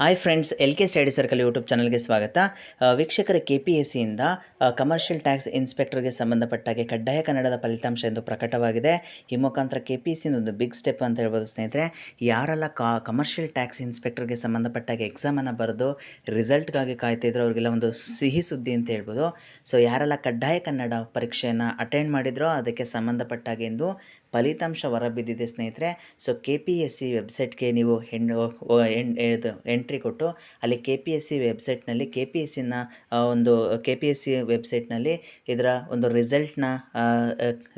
Hi friends, LK study circle YouTube ಚಾನಲ್ಗೆ ಸ್ವಾಗತ. ವೀಕ್ಷಕರ, KPSCಯಿಂದ ಕಮರ್ಷಿಯಲ್ ಟ್ಯಾಕ್ಸ್ ಇನ್ಸ್ಪೆಕ್ಟರ್ಗೆ ಸಂಬಂಧಪಟ್ಟಾಗೆ ಕಡ್ಡಾಯ ಕನ್ನಡದ ಫಲಿತಾಂಶ ಎಂದು ಪ್ರಕಟವಾಗಿದೆ. ಈ ಮುಖಾಂತರ KPSC ಒಂದು ಬಿಗ್ ಸ್ಟೆಪ್ ಅಂತ ಹೇಳ್ಬೋದು ಸ್ನೇಹಿತರೆ. ಯಾರೆಲ್ಲ ಕಮರ್ಷಿಯಲ್ ಟ್ಯಾಕ್ಸ್ ಇನ್ಸ್ಪೆಕ್ಟರ್ಗೆ ಸಂಬಂಧಪಟ್ಟಾಗೆ ಎಕ್ಸಾಮನ್ನು ಬರೆದು ರಿಸಲ್ಟ್ಗಾಗಿ ಕಾಯ್ತಿದ್ರು ಅವರಿಗೆಲ್ಲ ಒಂದು ಸಿಹಿ ಸುದ್ದಿ ಅಂತ ಹೇಳ್ಬೋದು. ಸೊ ಯಾರೆಲ್ಲ ಕಡ್ಡಾಯ ಕನ್ನಡ ಪರೀಕ್ಷೆಯನ್ನು ಅಟೆಂಡ್ ಮಾಡಿದ್ರೋ ಅದಕ್ಕೆ ಸಂಬಂಧಪಟ್ಟಾಗೆ ಎಂದು ಫಲಿತಾಂಶ ಹೊರಬಿದ್ದಿದೆ ಸ್ನೇಹಿತರೆ. ಸೊ KPSC ವೆಬ್ಸೈಟ್ಗೆ ನೀವು ಎಂಟ್ರಿ ಕೊಟ್ಟು ಅಲ್ಲಿ KPSC ವೆಬ್ಸೈಟ್ನಲ್ಲಿ KPSC ವೆಬ್ಸೈಟ್ನಲ್ಲಿ ಇದರ ಒಂದು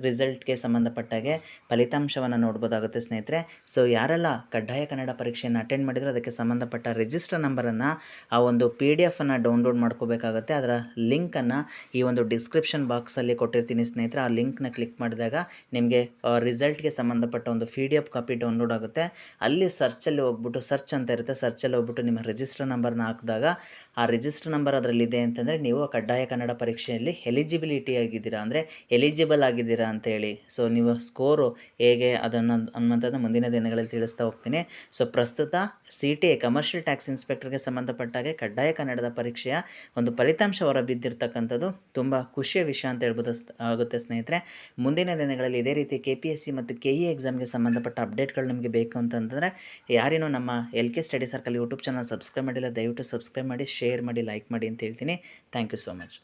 ರಿಸಲ್ಟ್ಗೆ ಸಂಬಂಧಪಟ್ಟಾಗೆ ಫಲಿತಾಂಶವನ್ನು ನೋಡ್ಬೋದಾಗುತ್ತೆ ಸ್ನೇಹಿತರೆ. ಸೊ ಯಾರೆಲ್ಲ ಕಡ್ಡಾಯ ಕನ್ನಡ ಪರೀಕ್ಷೆಯನ್ನು ಅಟೆಂಡ್ ಮಾಡಿದ್ರು ಅದಕ್ಕೆ ಸಂಬಂಧಪಟ್ಟ ರಿಜಿಸ್ಟರ್ ನಂಬರನ್ನು ಆ ಒಂದು PDF ಡೌನ್ಲೋಡ್ ಮಾಡ್ಕೋಬೇಕಾಗುತ್ತೆ. ಅದರ ಲಿಂಕನ್ನು ಈ ಒಂದು ಡಿಸ್ಕ್ರಿಪ್ಷನ್ ಬಾಕ್ಸಲ್ಲಿ ಕೊಟ್ಟಿರ್ತೀನಿ ಸ್ನೇಹಿತರೆ. ಆ ಲಿಂಕ್ನ ಕ್ಲಿಕ್ ಮಾಡಿದಾಗ ನಿಮಗೆ ರಿಸಲ್ಟ್ಗೆ ಸಂಬಂಧಪಟ್ಟ ಒಂದು PDF ಕಾಪಿ ಡೌನ್ಲೋಡ್ ಆಗುತ್ತೆ. ಅಲ್ಲಿ ಸರ್ಚಲ್ಲಿ ಹೋಗ್ಬಿಟ್ಟು ಸರ್ಚ್ ಅಂತ ಇರುತ್ತೆ, ಸರ್ಚಲ್ಲಿ ಹೋಗ್ಬಿಟ್ಟು ನಿಮ್ಮ ರಿಜಿಸ್ಟರ್ ನಂಬರ್ನ ಹಾಕಿದಾಗ ಆ ರಿಜಿಸ್ಟರ್ ನಂಬರ್ ಅದರಲ್ಲಿದೆ ಅಂತಂದರೆ ನೀವು ಕಡ್ಡಾಯ ಕನ್ನಡ ಪರೀಕ್ಷೆಯಲ್ಲಿ ಎಲಿಜಿಬಲ್ ಆಗಿದ್ದೀರಾ ಅಂತೇಳಿ. ಸೊ ನೀವು ಸ್ಕೋರು ಹೇಗೆ ಅನ್ನುವಂಥದ್ದು ಮುಂದಿನ ದಿನಗಳಲ್ಲಿ ತಿಳಿಸ್ತಾ ಹೋಗ್ತೀನಿ. ಸೊ ಪ್ರಸ್ತುತ CTA ಕಮರ್ಷಿಯಲ್ ಟ್ಯಾಕ್ಸ್ ಇನ್ಸ್ಪೆಕ್ಟರ್ಗೆ ಸಂಬಂಧಪಟ್ಟಾಗೆ ಕಡ್ಡಾಯ ಕನ್ನಡದ ಪರೀಕ್ಷೆಯ ಒಂದು ಫಲಿತಾಂಶ ಹೊರಬಿದ್ದಿರ್ತಕ್ಕಂಥದ್ದು ತುಂಬ ಖುಷಿಯ ವಿಷಯ ಅಂತ ಹೇಳ್ಬೋದು ಆಗುತ್ತೆ ಸ್ನೇಹಿತರೆ. ಮುಂದಿನ ದಿನಗಳಲ್ಲಿ ಇದೇ ರೀತಿ KPSC ಮತ್ತು KE ಎಕ್ಸಾಮ್ಗೆ ಸಂಬಂಧಪಟ್ಟ ಅಪ್ಡೇಟ್ಗಳು ನಿಮಗೆ ಬೇಕು ಅಂತಂದರೆ ಯಾರೇನೋ ನಮ್ಮ LK study circle YouTube channel subscribe ಮಾಡಿಲ್ಲ, ದಯವಿಟ್ಟು ಸಬ್ಸ್ಕ್ರೈಬ್ ಮಾಡಿ, ಶೇರ್ ಮಾಡಿ, ಲೈಕ್ ಮಾಡಿ ಅಂತ ಹೇಳ್ತೀನಿ. Thank you so much.